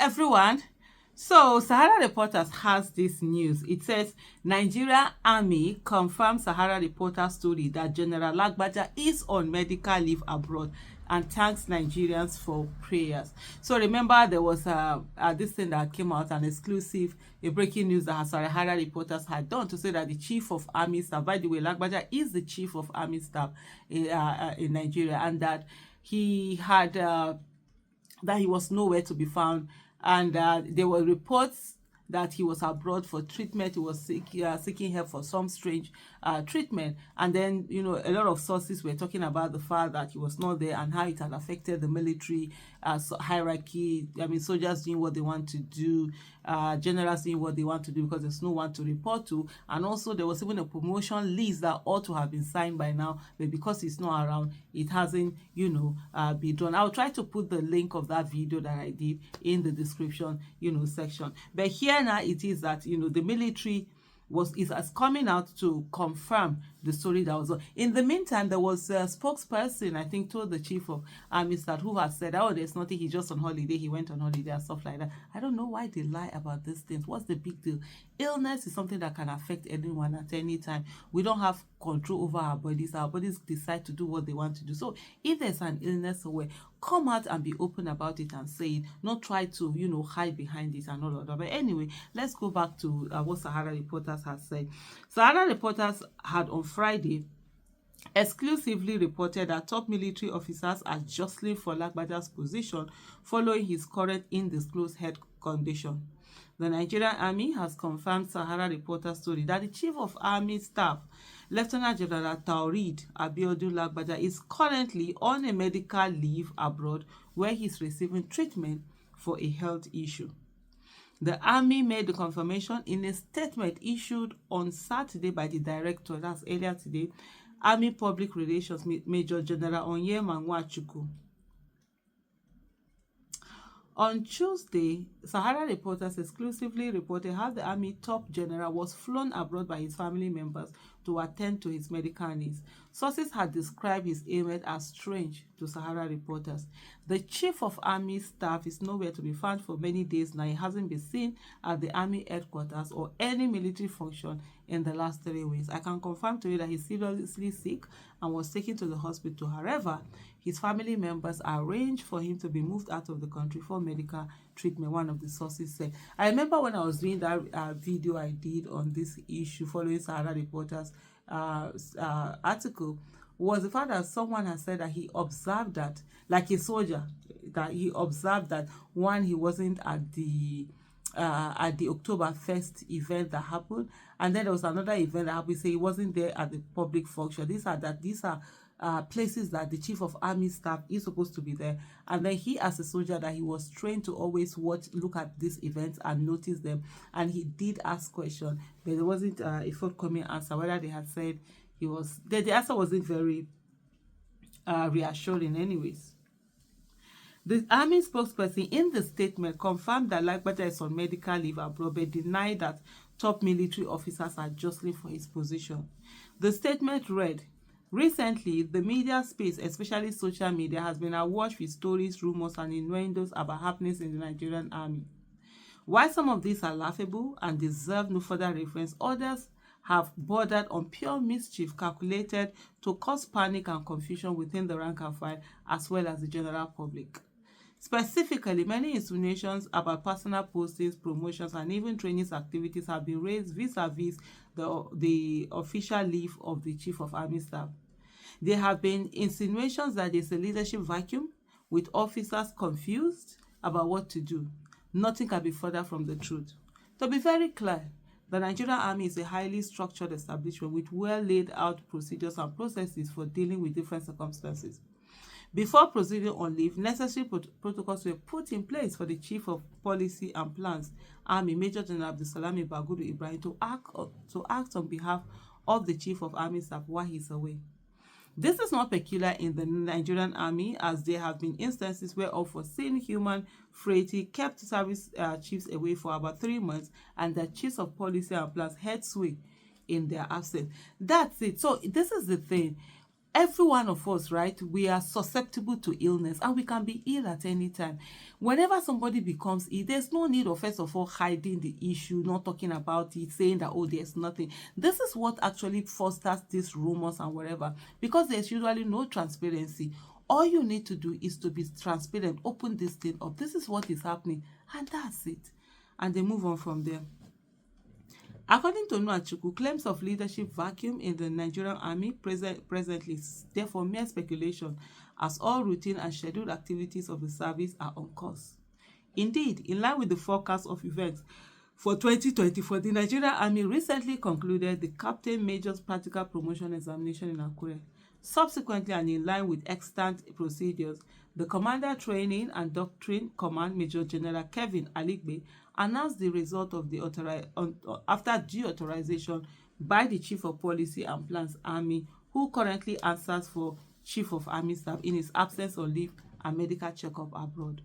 everyone. So Sahara Reporters has this news. It says Nigerian Army confirms Sahara Reporters story that General Lagbaja is on medical leave abroad and thanks Nigerians for prayers. So remember there was this thing that came out, an exclusive, a breaking news that Sahara Reporters had done to say that the Chief of Army Staff, by the way, Lagbaja is the Chief of Army Staff in Nigeria, and that he had that he was nowhere to be found, and there were reports that he was abroad for treatment. He was seeking help for some strange treatment, and then a lot of sources were talking about the fact that he was not there and how it had affected the military hierarchy. I mean, soldiers doing what they want to do, generals doing what they want to do because there's no one to report to, and also there was even a promotion list that ought to have been signed by now, but because he's not around, it hasn't been done. I'll try to put the link of that video that I did in the description section. But here now it is that the military is coming out to confirm the story that was on. In the meantime, there was a spokesperson, I think, told the Chief of Army Staff, who has said, oh, there's nothing, he's just on holiday, he went on holiday and stuff like that. I don't know why they lie about these things. What's the big deal? Illness is something that can affect anyone at any time. We don't have control over our bodies. Our bodies decide to do what they want to do. So if there's an illness somewhere, come out and be open about it and say it, not try to hide behind it and all of that. But anyway, let's go back to what Sahara Reporters has said. Sahara Reporters had on Friday exclusively reported that top military officers are jostling for Lagbaja's position following his current undisclosed health condition. The Nigerian Army has confirmed Sahara Reporters' story that the Chief of Army Staff, Lieutenant General Taurid Abiodun Lagbaja, is currently on a medical leave abroad where he's receiving treatment for a health issue. The Army made the confirmation in a statement issued on Saturday by the director, that's earlier today, Army Public Relations Major General Onyema Nwachukwu. On Tuesday, Sahara Reporters exclusively reported how the Army top general was flown abroad by his family members to attend to his medical needs. Sources had described his ailment as strange to Sahara Reporters. The Chief of Army Staff is nowhere to be found for many days now. He hasn't been seen at the Army headquarters or any military function in the last 3 weeks. I can confirm to you that he's seriously sick and was taken to the hospital. However, his family members arranged for him to be moved out of the country for medical treatment, one of the sources said. I remember when I was doing that video I did on this issue following Sahara Reporters article, was the fact that someone has said that he observed that, like a soldier, that he observed that one, he wasn't at the October 1st event that happened, and then there was another event that happened. Say he wasn't there at the public function. These are places that the Chief of Army Staff is supposed to be there, and then he, as a soldier, that he was trained to always look at these events and notice them, and he did ask questions, but there wasn't a forthcoming answer. Whether they had said he was there, the answer wasn't very reassuring anyways. The Army spokesperson in the statement confirmed that Lagbaja is on medical leave abroad, but denied that top military officers are jostling for his position. The statement read, recently, the media space, especially social media, has been awash with stories, rumors, and innuendos about happenings in the Nigerian Army. While some of these are laughable and deserve no further reference, others have bordered on pure mischief calculated to cause panic and confusion within the rank and file as well as the general public. Specifically, many insinuations about personal postings, promotions, and even training activities have been raised vis-a-vis the official leave of the Chief of Army Staff. There have been insinuations that there's a leadership vacuum, with officers confused about what to do. Nothing can be further from the truth. To be very clear, the Nigerian Army is a highly structured establishment with well laid out procedures and processes for dealing with different circumstances. Before proceeding on leave, necessary protocols were put in place for the Chief of Policy and Plans, Army Major General Abdulsalami Bagudu Ibrahim, to act on behalf of the Chief of Army Staff while he's away. This is not peculiar in the Nigerian Army, as there have been instances where unforeseen human frailty kept service chiefs away for about 3 months, and the Chiefs of Policy and Plans had sway in their absence. That's it. So this is the thing. every one of us, right, we are susceptible to illness and we can be ill at any time. Whenever somebody becomes ill, there's no need of, first of all, hiding the issue, not talking about it, saying that, oh, there's nothing. This is what actually fosters these rumors and whatever, because there's usually no transparency. All you need to do is to be transparent, open this thing up. This is what is happening, and that's it. And they move on from there. According to Nwachukwu, claims of leadership vacuum in the Nigerian army presently is therefore mere speculation, as all routine and scheduled activities of the service are on course. Indeed, in line with the forecast of events for 2024, the Nigerian Army recently concluded the Captain Major's practical promotion examination in Akure. Subsequently, and in line with extant procedures, the Commander Training and Doctrine Command Major General Kevin Aligbe announced the result of the after due authorization by the Chief of Policy and Plans Army, who currently answers for Chief of Army Staff in his absence on leave and medical checkup abroad.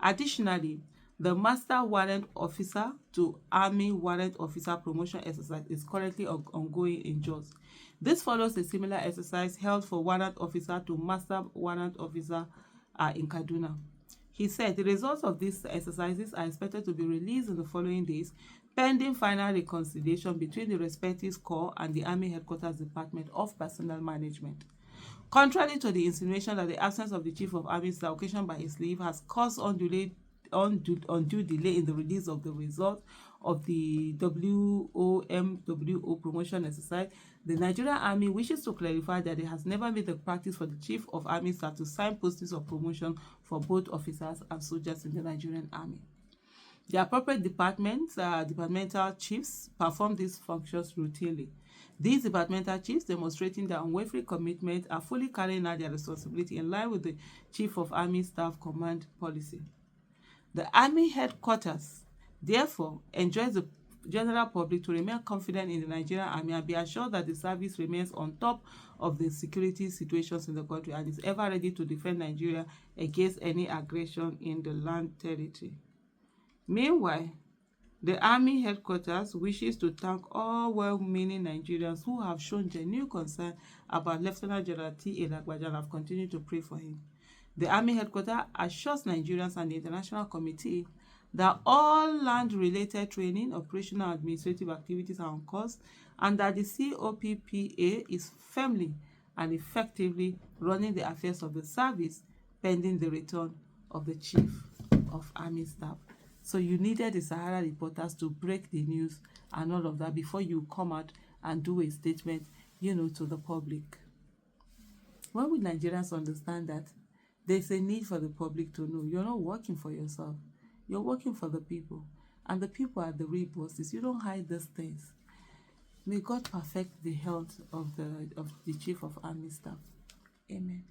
Additionally, the Master Warrant Officer to Army Warrant Officer promotion exercise is currently ongoing in Jos. This follows a similar exercise held for Warrant Officer to Master Warrant Officer in Kaduna. He said the results of these exercises are expected to be released in the following days, pending final reconciliation between the respective corps and the Army Headquarters Department of Personnel Management. Contrary to the insinuation that the absence of the Chief of Army Staff occasioned by his leave has caused undue delay in the release of the result of the WOMWO promotion exercise, the Nigerian Army wishes to clarify that it has never been the practice for the Chief of Army Staff to sign postings of promotion for both officers and soldiers in the Nigerian Army. The appropriate departments, departmental chiefs, perform these functions routinely. These departmental chiefs, demonstrating their unwavering commitment, are fully carrying out their responsibility in line with the Chief of Army Staff Command policy. The Army Headquarters, therefore, enjoins the general public to remain confident in the Nigerian Army and be assured that the service remains on top of the security situations in the country and is ever ready to defend Nigeria against any aggression in the land territory. Meanwhile, the Army Headquarters wishes to thank all well-meaning Nigerians who have shown genuine concern about Lieutenant General T.A. Lagbaja and have continued to pray for him. The Army Headquarters assures Nigerians and the International Committee that all land-related training, operational and administrative activities are on course, and that the COPPA is firmly and effectively running the affairs of the service pending the return of the Chief of Army Staff. So you needed the Sahara reporters to break the news and all of that before you come out and do a statement, to the public. When will Nigerians understand that there's a need for the public to know you're not working for yourself, you're working for the people, and the people are the real bosses. You don't hide these things. May God perfect the health of the Chief of Army Staff. Amen.